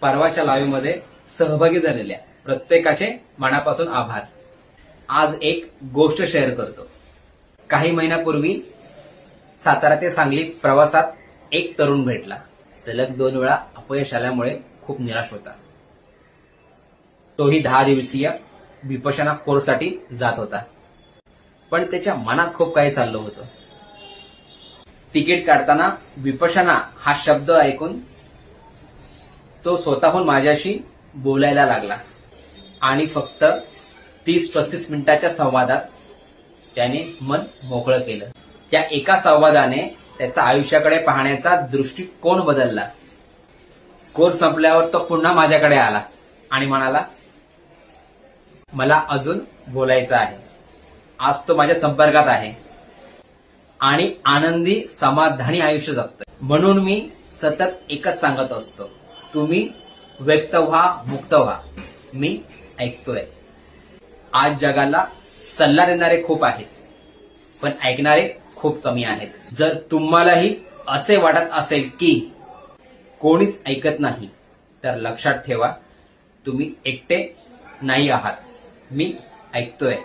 परवाच्या लाईव्ह मध्ये सहभागी झालेल्या प्रत्येकाचे मनापासून आभार। आज एक गोष्ट शेअर करतो। काही महिन्यापूर्वी सातारा ते सांगली प्रवासात एक तरुण भेटला। सलग 2 वेळा अपयश आल्यामुळे खूप निराश होता। तोही 10 दिवसीय विपश्यना कोर्ससाठी जात होता, पण त्याच्या मनात खूप काही चाललं होतं। तिकीट काढताना विपश्यना हा शब्द ऐकून तो स्वतःहून माझ्याशी बोलायला लागला आणि फक्त 30-35 मिनिटाच्या संवादात त्याने मन मोकळं केलं। त्या एका संवादाने त्याचा आयुष्याकडे पाहण्याचा दृष्टिकोन बदलला। कोर्स संपल्यावर तो पुन्हा माझ्याकडे आला आणि म्हणाला, मला अजून बोलायचं आहे। आज तो माझ्या संपर्कात आहे आणि आनंदी समाधानी आयुष्य जगतोय। म्हणून मी सतत एकच सांगत असतो, तुम्ही व्यक्त व्हा, मुक्त व्हा। मी ऐकतोय। आज जगाला सल्ला देणारे खूप आहेत, पण ऐकणारे खूप कमी आहेत। जर तुम्हालाही असे वाटत असेल की कोणीच ऐकत नाही, तर लक्षात ठेवा, तुम्ही एकटे नाही आहात। मी ऐकतोय।